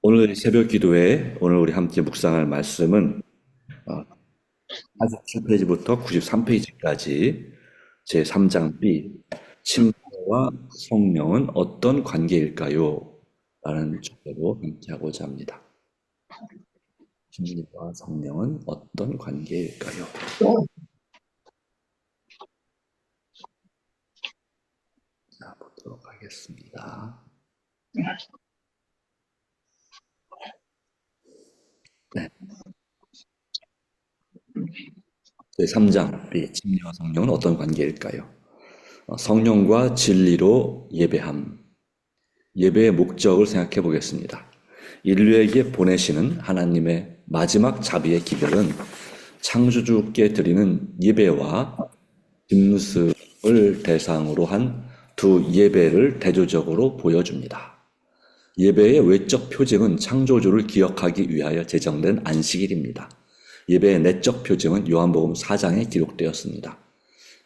오늘 새벽 기도회, 오늘 우리 함께 묵상할 말씀은 47페이지부터 93페이지까지 제3장 B, 침례와 성령은 어떤 관계일까요? 라는 주제로 함께 하고자 합니다. 침례와 성령은 어떤 관계일까요? 자, 보도록 하겠습니다. 네, 제3장 B, 침례와 성령은 어떤 관계일까요? 성령과 진리로 예배함. 예배의 목적을 생각해 보겠습니다. 인류에게 보내시는 하나님의 마지막 자비의 기별은 창조주께 드리는 예배와 짐승을 대상으로 한 두 예배를 대조적으로 보여줍니다. 예배의 외적 표징은 창조주를 기억하기 위하여 제정된 안식일입니다. 예배의 내적 표징은 요한복음 4장에 기록되었습니다.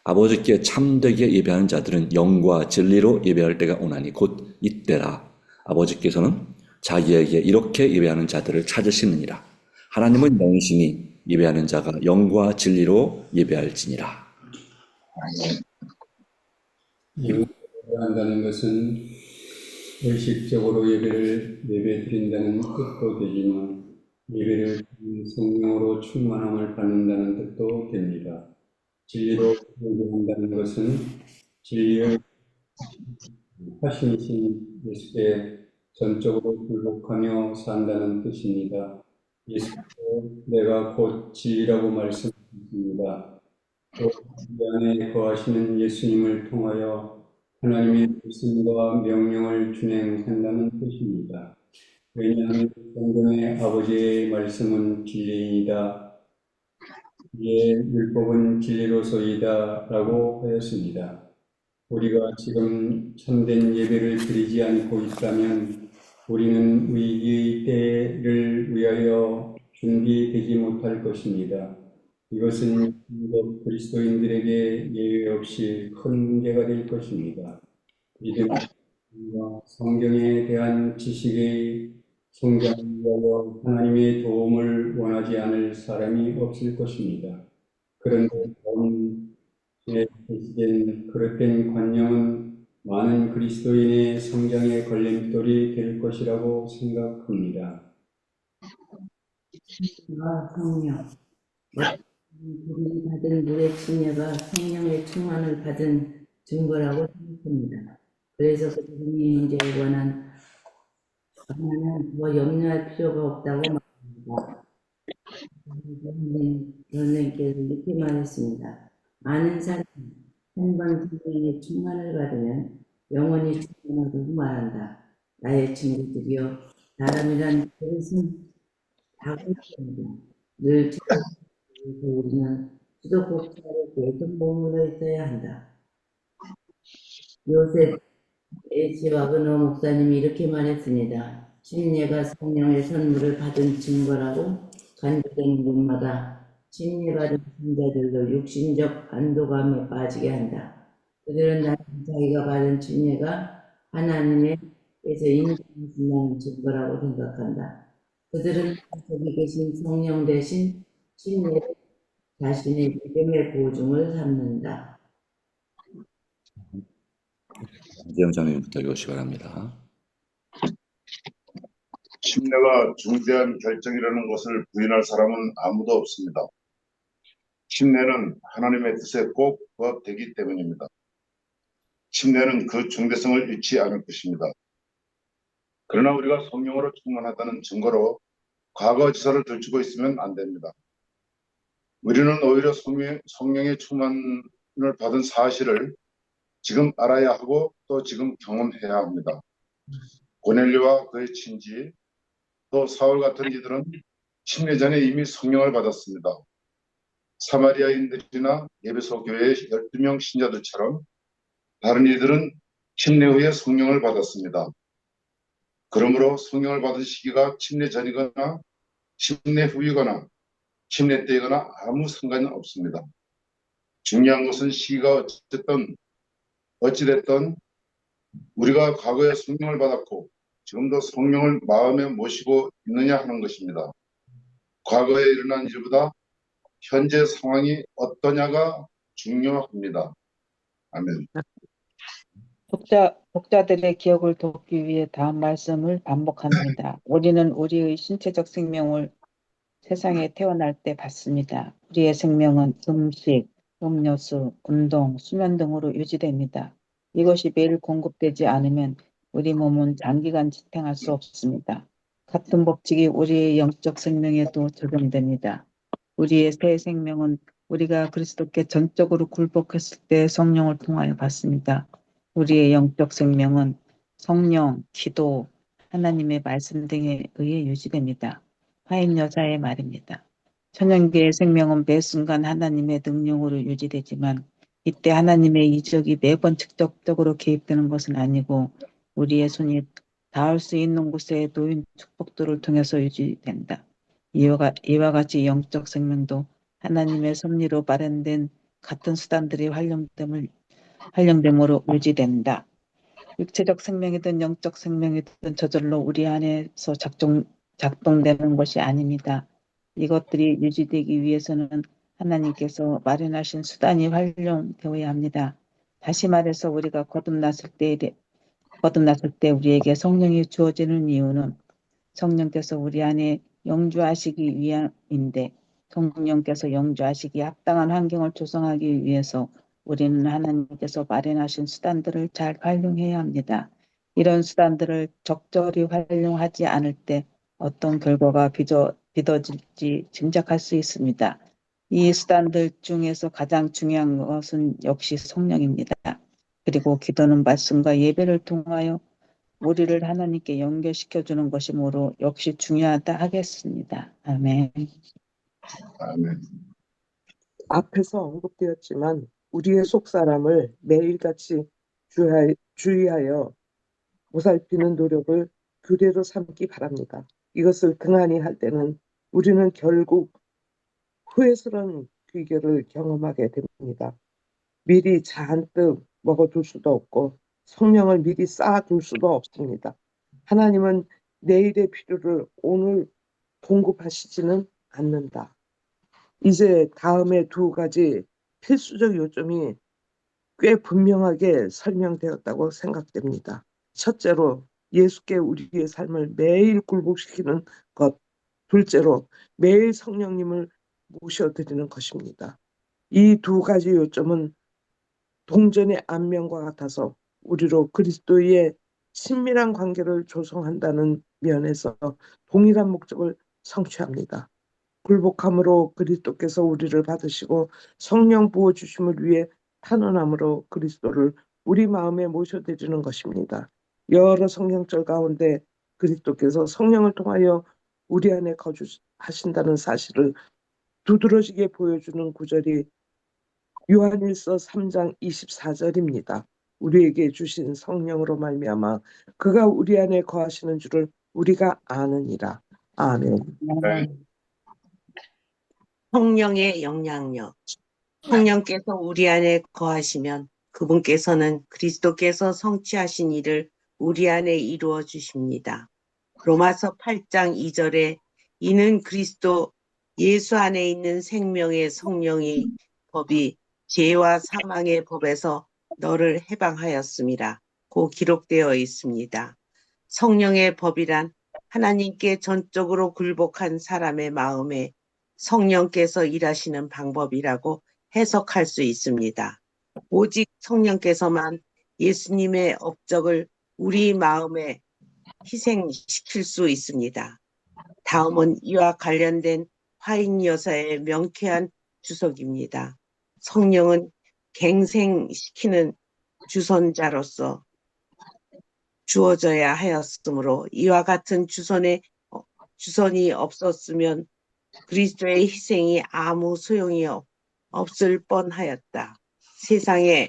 아버지께 참되게 예배하는 자들은 영과 진리로 예배할 때가 오나니 곧 이때라. 아버지께서는 자기에게 이렇게 예배하는 자들을 찾으시느니라. 하나님은 영이시니 예배하는 자가 영과 진리로 예배할지니라. 예배한다는 것은 의식적으로 예배 드린다는 뜻도 되지만 예배를 성령으로 충만함을 받는다는 뜻도 됩니다. 진리로 예배한다는 것은 진리의 하심이신 예수께 전적으로 굴복하며 산다는 뜻입니다. 예수께서 내가 곧 진리라고 말씀하셨습니다. 또 우리 안에 거하시는 예수님을 통하여 하나님의 말씀과 명령을 준행한다는 뜻입니다. 왜냐하면 성경의 아버지의 말씀은 진리이다. 이에 율법은 진리로소이다 라고 하였습니다. 우리가 지금 참된 예배를 드리지 않고 있다면 우리는 위기의 때를 위하여 준비되지 못할 것입니다. 이것은 유독 그리스도인들에게 예외 없이 큰 문제가 될 것입니다. 믿음과 성경에 대한 지식의 성장을 위하여 하나님의 도움을 원하지 않을 사람이 없을 것입니다. 그런데 가운데 게시된 그릇된 관념은 많은 그리스도인의 성장의 걸림돌이 될 것이라고 생각합니다. 성령. 우리 받은 물의 침례가 성령의 충만을 받은 증거라고 생각합니다. 그래서 그들이 이제 원한 하나는 뭐 염려할 필요가 없다고 말합니다. 선생님께서 이렇게 말했습니다. 많은 사람이 한번 성령의 충만을 받으면 영원히 충만하다고 말한다. 나의 친구들이여, 사람이란 그것은 다국입니다. 늘 그래서 우리는 수도꼭지를 계속 머물러 있어야 한다. 요셉 H. 와그너 목사님이 이렇게 말했습니다. 침례가 성령의 선물을 받은 증거라고 간주되는 곳마다 침례받은 신자들도 육신적 안도감에 빠지게 한다. 그들은 자기가 받은 침례가 하나님께서 인정하신다는 증거라고 생각한다. 그들은 거기 계신 성령 대신 침례를 자신의 믿음의 보증을 삼는다. 이재영 장로님부터 읽으시기 바랍니다. 침례가 중대한 결정이라는 것을 부인할 사람은 아무도 없습니다. 침례는 하나님의 뜻에 꼭 부합되기 때문입니다. 침례는 그 중대성을 잃지 않을 것입니다. 그러나 우리가 성령으로 충만하다는 증거로 과거 지사를 들추고 있으면 안 됩니다. 우리는 오히려 성령의 충만을 받은 사실을 지금 알아야 하고 또 지금 경험해야 합니다. 고넬료와 그의 친지, 또 사울 같은 이들은 침례 전에 이미 성령을 받았습니다. 사마리아인들이나 에베소 교회의 12명 신자들처럼 다른 이들은 침례 후에 성령을 받았습니다. 그러므로 성령을 받은 시기가 침례 전이거나 침례 후이거나 침례 때이거나 아무 상관은 없습니다. 중요한 것은 시기가 어찌됐든 우리가 과거에 성령을 받았고 지금도 성령을 마음에 모시고 있느냐 하는 것입니다. 과거에 일어난 일보다 현재 상황이 어떠냐가 중요합니다. 아멘. 독자들의 기억을 돕기 위해 다음 말씀을 반복합니다. 우리는 우리의 신체적 생명을 세상에 태어날 때 받습니다. 우리의 생명은 음식, 음료수, 운동, 수면 등으로 유지됩니다. 이것이 매일 공급되지 않으면 우리 몸은 장기간 지탱할 수 없습니다. 같은 법칙이 우리의 영적 생명에도 적용됩니다. 우리의 새 생명은 우리가 그리스도께 전적으로 굴복했을 때 성령을 통하여 받습니다. 우리의 영적 생명은 성령, 기도, 하나님의 말씀 등에 의해 유지됩니다. 화인 여자의 말입니다. 천연계의 생명은 매 순간 하나님의 능력으로 유지되지만 이때 하나님의 이적이 매번 직접적으로 개입되는 것은 아니고 우리의 손이 닿을 수 있는 곳에 놓인 축복들을 통해서 유지된다. 이와 같이 영적 생명도 하나님의 섭리로 마련된 같은 수단들이 활용됨으로 유지된다. 육체적 생명이든 영적 생명이든 저절로 우리 안에서 작동되는 것이 아닙니다. 이것들이 유지되기 위해서는 하나님께서 마련하신 수단이 활용되어야 합니다. 다시 말해서 우리가 거듭났을 때 우리에게 성령이 주어지는 이유는 성령께서 우리 안에 영주하시기 위함인데 성령께서 영주하시기에 합당한 환경을 조성하기 위해서 우리는 하나님께서 마련하신 수단들을 잘 활용해야 합니다. 이런 수단들을 적절히 활용하지 않을 때 어떤 결과가 빚어질지 짐작할 수 있습니다. 이 수단들 중에서 가장 중요한 것은 역시 성령입니다. 그리고 기도는 말씀과 예배를 통하여 우리를 하나님께 연결시켜주는 것이므로 역시 중요하다 하겠습니다. 아멘. 아멘. 앞에서 언급되었지만 우리의 속사람을 매일같이 주의하여 보살피는 노력을 규례로 삼기 바랍니다. 이것을 등한히 할 때는 우리는 결국 후회스러운 귀결을 경험하게 됩니다. 미리 잔뜩 먹어둘 수도 없고 성령을 미리 쌓아둘 수도 없습니다. 하나님은 내일의 필요를 오늘 공급하시지는 않는다. 이제 다음에 두 가지 필수적 요점이 꽤 분명하게 설명되었다고 생각됩니다. 첫째로 예수께 우리의 삶을 매일 굴복시키는 것, 둘째로 매일 성령님을 모셔드리는 것입니다. 이 두 가지 요점은 동전의 앞면과 같아서 우리로 그리스도의 친밀한 관계를 조성한다는 면에서 동일한 목적을 성취합니다. 굴복함으로 그리스도께서 우리를 받으시고 성령 부어주심을 위해 탄원함으로 그리스도를 우리 마음에 모셔드리는 것입니다. 여러 성경절 가운데 그리스도께서 성령을 통하여 우리 안에 거주하신다는 사실을 두드러지게 보여주는 구절이 요한일서 3장 24절입니다. 우리에게 주신 성령으로 말미암아 그가 우리 안에 거하시는 줄을 우리가 아느니라. 아멘. 성령의 영향력. 성령께서 우리 안에 거하시면 그분께서는 그리스도께서 성취하신 일을 우리 안에 이루어 주십니다. 로마서 8장 2절에 이는 그리스도 예수 안에 있는 생명의 성령의 법이 죄와 사망의 법에서 너를 해방하였습니다. 고 기록되어 있습니다. 성령의 법이란 하나님께 전적으로 굴복한 사람의 마음에 성령께서 일하시는 방법이라고 해석할 수 있습니다. 오직 성령께서만 예수님의 업적을 우리 마음에 희생시킬 수 있습니다. 다음은 이와 관련된 화인 여사의 명쾌한 주석입니다. 성령은 갱생시키는 주선자로서 주어져야 하였으므로 이와 같은 주선이 없었으면 그리스도의 희생이 아무 소용이 없을 뻔하였다. 세상에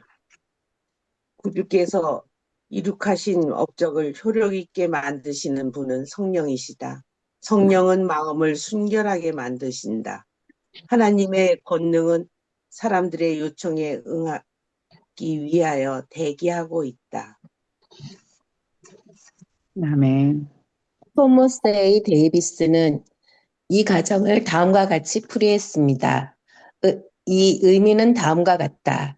그분께서 이룩하신 업적을 효력 있게 만드시는 분은 성령이시다. 성령은 마음을 순결하게 만드신다. 하나님의 권능은 사람들의 요청에 응하기 위하여 대기하고 있다. 아멘. 토머스 A. 데이비스는 이 가정을 다음과 같이 풀이했습니다. 이 의미는 다음과 같다.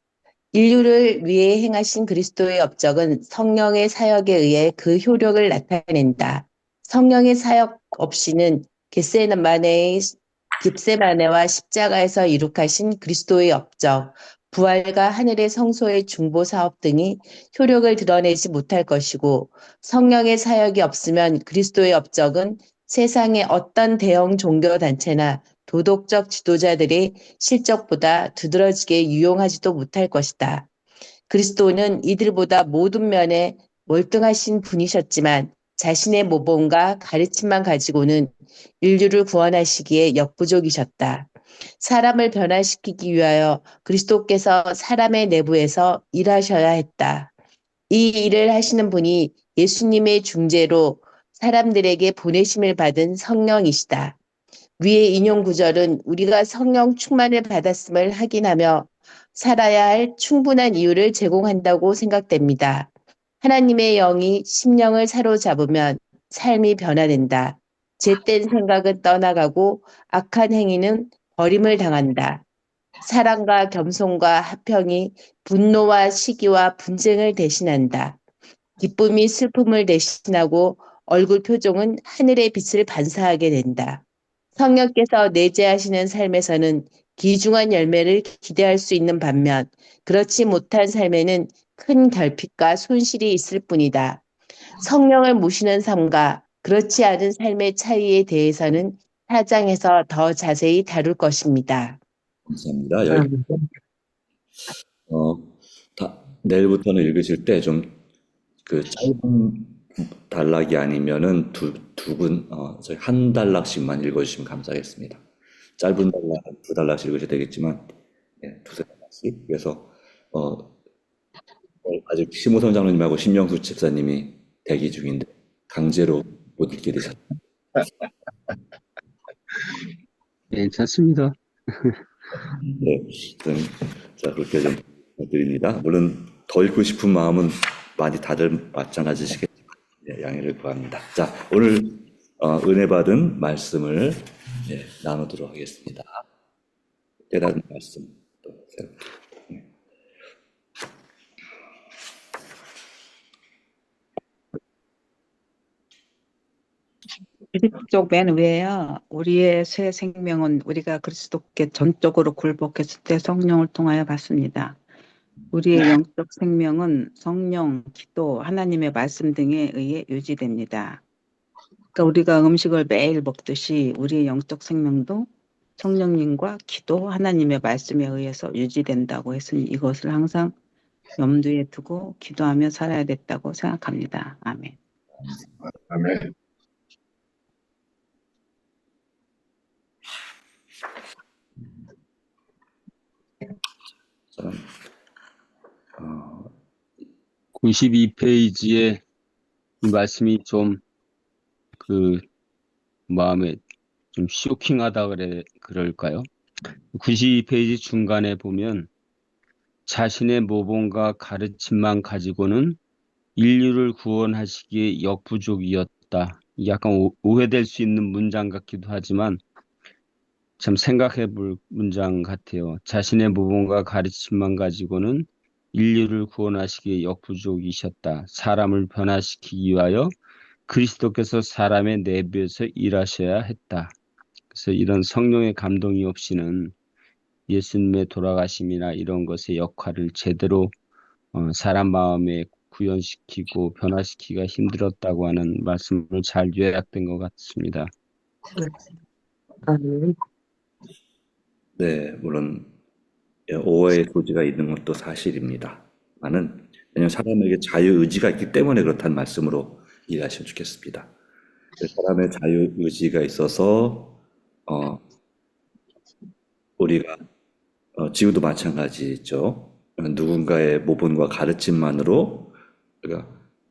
인류를 위해 행하신 그리스도의 업적은 성령의 사역에 의해 그 효력을 나타낸다. 성령의 사역 없이는 겟세마네와 십자가에서 이룩하신 그리스도의 업적, 부활과 하늘의 성소의 중보 사업 등이 효력을 드러내지 못할 것이고, 성령의 사역이 없으면 그리스도의 업적은 세상의 어떤 대형 종교 단체나 도덕적 지도자들의 실적보다 두드러지게 유용하지도 못할 것이다. 그리스도는 이들보다 모든 면에 월등하신 분이셨지만 자신의 모범과 가르침만 가지고는 인류를 구원하시기에 역부족이셨다. 사람을 변화시키기 위하여 그리스도께서 사람의 내부에서 일하셔야 했다. 이 일을 하시는 분이 예수님의 중재로 사람들에게 보내심을 받은 성령이시다. 위의 인용 구절은 우리가 성령 충만을 받았음을 확인하며 살아야 할 충분한 이유를 제공한다고 생각됩니다. 하나님의 영이 심령을 사로잡으면 삶이 변화된다. 죄된 생각은 떠나가고 악한 행위는 버림을 당한다. 사랑과 겸손과 화평이 분노와 시기와 분쟁을 대신한다. 기쁨이 슬픔을 대신하고 얼굴 표정은 하늘의 빛을 반사하게 된다. 성령께서 내재하시는 삶에서는 귀중한 열매를 기대할 수 있는 반면 그렇지 못한 삶에는 큰 결핍과 손실이 있을 뿐이다. 성령을 모시는 삶과 그렇지 않은 삶의 차이에 대해서는 4장에서 더 자세히 다룰 것입니다. 감사합니다. 여기 내일부터는 읽으실 때 좀 그 짧은 단락이 아니면은 저희 한 단락씩만 읽어주시면 감사하겠습니다. 짧은 단락, 두 단락씩 읽으셔도 되겠지만, 두세 단락씩. 그래서, 아직 심호선 장로님하고 신명수 집사님이 대기 중인데, 강제로 못 읽게 되셨습니다. 괜찮습니다. 네. 자, 그렇게 좀 드립니다. 물론, 더 읽고 싶은 마음은 많이 다들 마찬가지시겠지만, 양해를 구합니다. 자, 오늘, 은혜 받은 말씀을 나누도록 하겠습니다. 깨달은 말씀. 쪽 맨 위에요. 우리의 새 생명은 우리가 그리스도께 전적으로 굴복했을 때 성령을 통하여 받습니다. 우리의 영적 생명은 성령, 기도, 하나님의 말씀 등에 의해 유지됩니다. 그러니까 우리가 음식을 매일 먹듯이 우리의 영적 생명도 성령님과 기도, 하나님의 말씀에 의해서 유지된다고 했으니 이것을 항상 염두에 두고 기도하며 살아야 됐다고 생각합니다. 아멘. 아멘. 저는, 92페이지에 이 말씀이 좀 그 마음에 좀 쇼킹하다 그럴까요? 92페이지 중간에 보면 자신의 모범과 가르침만 가지고는 인류를 구원하시기에 역부족이었다. 약간 오해될 수 있는 문장 같기도 하지만 참 생각해 볼 문장 같아요. 자신의 모범과 가르침만 가지고는 인류를 구원하시기에 역부족이셨다. 사람을 변화시키기 위하여 그리스도께서 사람의 내부에서 일하셔야 했다. 그래서 이런 성령의 감동이 없이는 예수님의 돌아가심이나 이런 것의 역할을 제대로 사람 마음에 구현시키고 변화시키기가 힘들었다고 하는 말씀을 잘 요약된 것 같습니다. 아멘. 네, 물론 오해의 소지가 있는 것도 사실입니다. 왜냐하면 사람에게 자유의지가 있기 때문에 그렇다는 말씀으로 이해하시면 좋겠습니다. 사람의 자유의지가 있어서 우리가 지금도 마찬가지죠. 누군가의 모범과 가르침만으로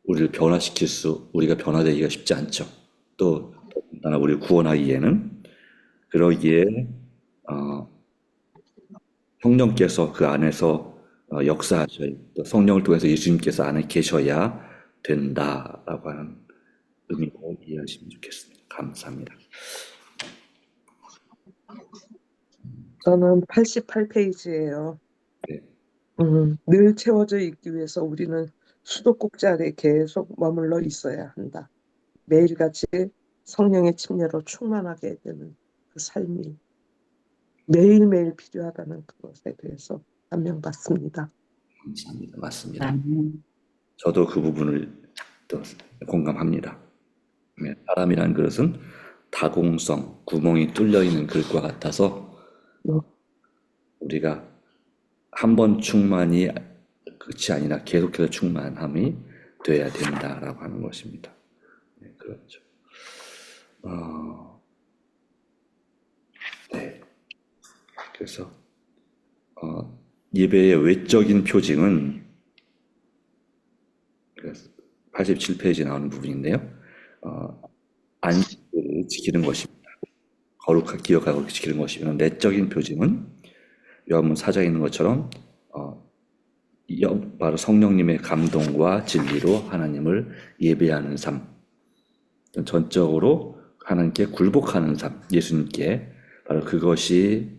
우리가 변화되기가 쉽지 않죠. 또 더군다나 우리를 구원하기에는 그러기에 성령께서 그 안에서 역사하셔야, 또 성령을 통해서 예수님께서 안에 계셔야 된다라고 하는 의미로 이해하시면 좋겠습니다. 감사합니다. 저는 88페이지예요. 네. 늘 채워져 있기 위해서 우리는 수도꼭지 안에 계속 머물러 있어야 한다. 매일같이 성령의 침례로 충만하게 되는 그 삶이 매일매일 필요하다는 그것에 대해서 감명받습니다. 감사합니다. 맞습니다. 아멘. 저도 그 부분을 또 공감합니다. 네, 사람이라는 그릇은 다공성, 구멍이 뚫려 있는 그릇과 같아서 우리가 한 번 충만이 끝이 아니라 계속해서 충만함이 돼야 된다라고 하는 것입니다. 네, 그렇죠. 네. 그래서 예배의 외적인 표징은 87페이지에 나오는 부분인데요. 안식을 지키는 것입니다. 거룩하게 기억하고 지키는 것이면 내적인 표징은 요한문 4장에 있는 것처럼 바로 성령님의 감동과 진리로 하나님을 예배하는 삶, 전적으로 하나님께 굴복하는 삶, 예수님께 바로 그것이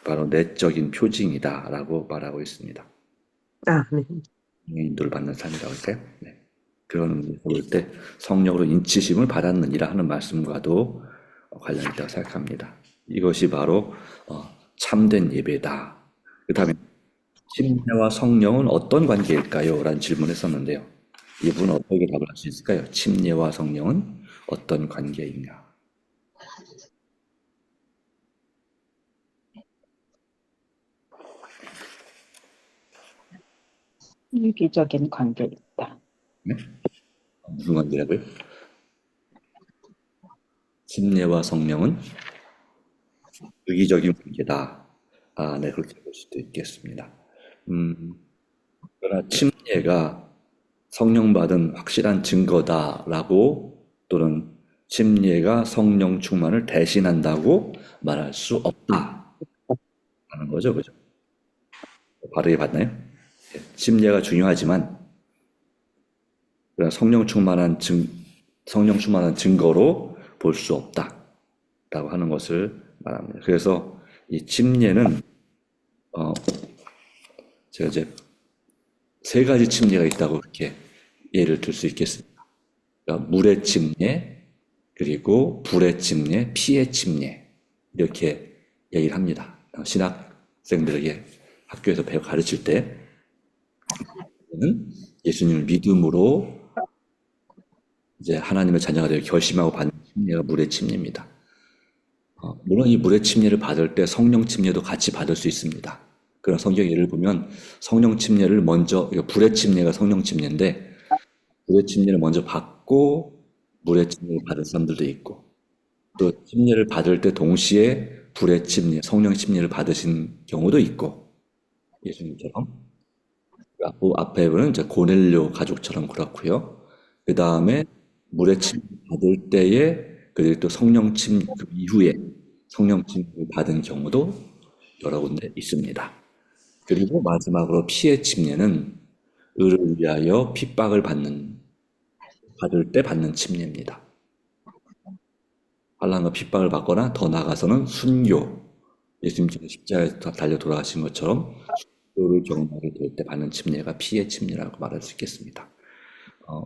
바로 내적인 표징이다라고 말하고 있습니다. 아멘. 인도를 받는 삶이라고 할까요? 네. 그런 의미에서 볼 때 성령으로 인치심을 받았느니라 하는 말씀과도 관련이 있다고 생각합니다. 이것이 바로 참된 예배다. 그 다음에 침례와 성령은 어떤 관계일까요? 라는 질문을 했었는데요. 이분은 어떻게 답을 할 수 있을까요? 침례와 성령은 어떤 관계인가? 유기적인 관계이다. 네? 무슨 관계라고요? 침례와 성령은 유기적인 관계다. 네, 그렇게 볼 수도 있겠습니다. 그러나 침례가 성령 받은 확실한 증거다라고 또는 침례가 성령 충만을 대신한다고 말할 수 없다 하는 거죠, 그죠? 바르게 봤나요? 침례가 중요하지만 그러나 성령 충만한 증거로 볼 수 없다라고 하는 것을 말합니다. 그래서 이 침례는 제가 이제 세 가지 침례가 있다고 그렇게 예를 들 수 있겠습니다. 그러니까 물의 침례, 그리고 불의 침례, 피의 침례 이렇게 얘기를 합니다. 신학생들에게 학교에서 가르칠 때 예수님을 믿음으로 이제 하나님의 자녀가 되어 결심하고 받는 침례가 물의 침례입니다. 물론 이 물의 침례를 받을 때 성령 침례도 같이 받을 수 있습니다. 그런 성경 예를 보면 성령 침례를 먼저, 불의 침례가 성령 침례인데 불의 침례를 먼저 받고 물의 침례를 받은 사람들도 있고, 또 침례를 받을 때 동시에 불의 침례, 성령 침례를 받으신 경우도 있고, 예수님처럼. 앞에 보면 이제 고넬료 가족처럼 그렇고요. 그 다음에 물의 침례 받을 때에 그리고 또 성령 침례 그 이후에 성령 침례를 받은 경우도 여러 군데 있습니다. 그리고 마지막으로 피의 침례는 의를 위하여 핍박을 받을 때 받는 침례입니다. 환난과 핍박을 받거나 더 나아가서는 순교, 예수님께서 십자가에 달려 돌아가신 것처럼 순교를 경험하게 될 때 받는 침례가 피의 침례라고 말할 수 있겠습니다.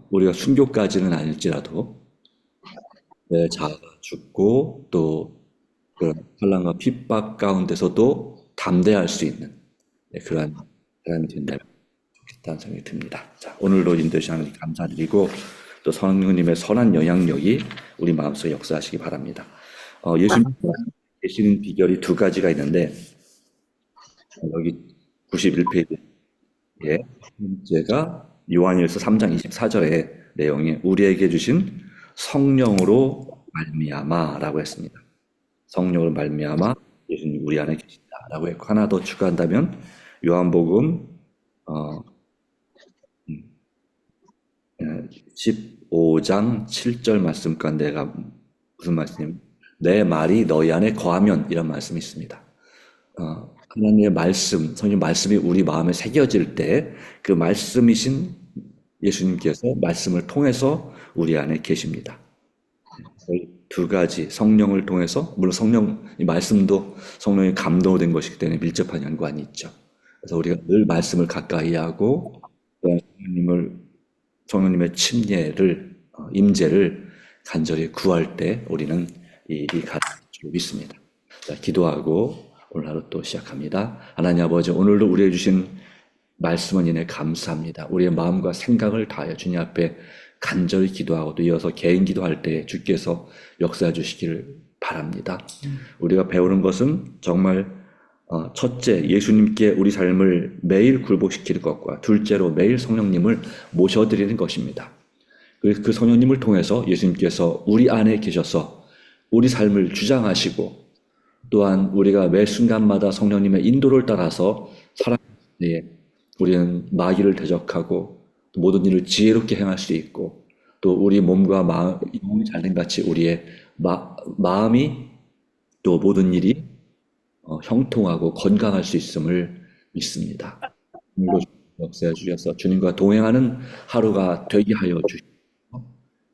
우리가 순교까지는 아닐지라도 내 자아가 죽고 또 그런 환난과 핍박 가운데서도 담대할 수 있는 그러한 사람이 된다면 좋겠다는 생각이 듭니다. 자, 오늘도 인도하신 하나님 감사드리고 또 성령님의 선한 영향력이 우리 마음속에 역사하시기 바랍니다. 예수님 계시는 비결이 두 가지가 있는데 여기 91페이지에 제가 요한일서 3장 24절의 내용에 우리에게 주신 성령으로 말미암아라고 했습니다. 성령으로 말미암아 예수님 우리 안에 계신다라고 했고, 하나 더 추가한다면 요한복음 15장 7절 말씀 가운데가 무슨 말씀이냐면 내 말이 너희 안에 거하면 이런 말씀이 있습니다. 하나님의 말씀, 성령 말씀이 우리 마음에 새겨질 때 그 말씀이신 예수님께서 말씀을 통해서 우리 안에 계십니다. 두 가지 성령을 통해서, 물론 성령, 이 말씀도 성령이 감동된 것이기 때문에 밀접한 연관이 있죠. 그래서 우리가 늘 말씀을 가까이 하고 또한 성령님의 침례를, 임재를 간절히 구할 때 우리는 이 일이 가능할 줄 믿습니다. 자, 기도하고 오늘 하루 또 시작합니다. 하나님 아버지, 오늘도 우리에게 주신 말씀은 인해 감사합니다. 우리의 마음과 생각을 다하여 주님 앞에 간절히 기도하고 또 이어서 개인 기도할 때 주께서 역사해 주시기를 바랍니다. 우리가 배우는 것은 정말 첫째, 예수님께 우리 삶을 매일 굴복시키는 것과 둘째로 매일 성령님을 모셔드리는 것입니다. 그 성령님을 통해서 예수님께서 우리 안에 계셔서 우리 삶을 주장하시고 또한 우리가 매 순간마다 성령님의 인도를 따라서 살아가는 때에 우리는 마귀를 대적하고 모든 일을 지혜롭게 행할 수 있고 또 우리 몸과 영혼이 잘된 같이 우리의 마음이 또 모든 일이 형통하고 건강할 수 있음을 믿습니다. 오늘도 역사해 주셔서 주님과 동행하는 하루가 되게 하여 주시고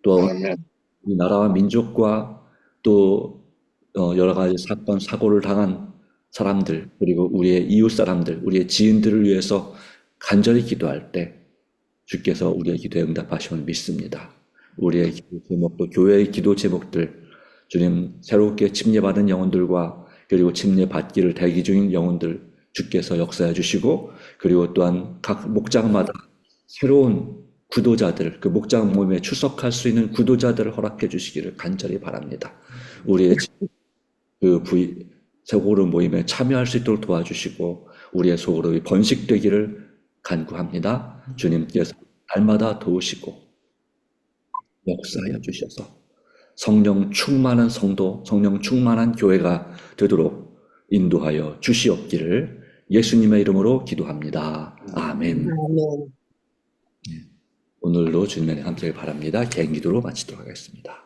또 우리 나라와 민족과 또 여러 가지 사건, 사고를 당한 사람들 그리고 우리의 이웃 사람들, 우리의 지인들을 위해서 간절히 기도할 때 주께서 우리의 기도에 응답하심을 믿습니다. 우리의 기도 제목도 교회의 기도 제목들 주님 새롭게 침례받은 영혼들과 그리고 침례받기를 대기 중인 영혼들 주께서 역사해 주시고 그리고 또한 각 목장마다 새로운 구도자들 그 목장 모임에 출석할 수 있는 구도자들을 허락해 주시기를 간절히 바랍니다. 우리의 소그룹 모임에 참여할 수 있도록 도와주시고 우리의 소그룹이 번식되기를 간구합니다. 주님께서 날마다 도우시고 역사하여 주셔서 성령 충만한 성도, 성령 충만한 교회가 되도록 인도하여 주시옵기를 예수님의 이름으로 기도합니다. 아멘. 오늘도 주님의 함께 바랍니다. 개인 기도로 마치도록 하겠습니다.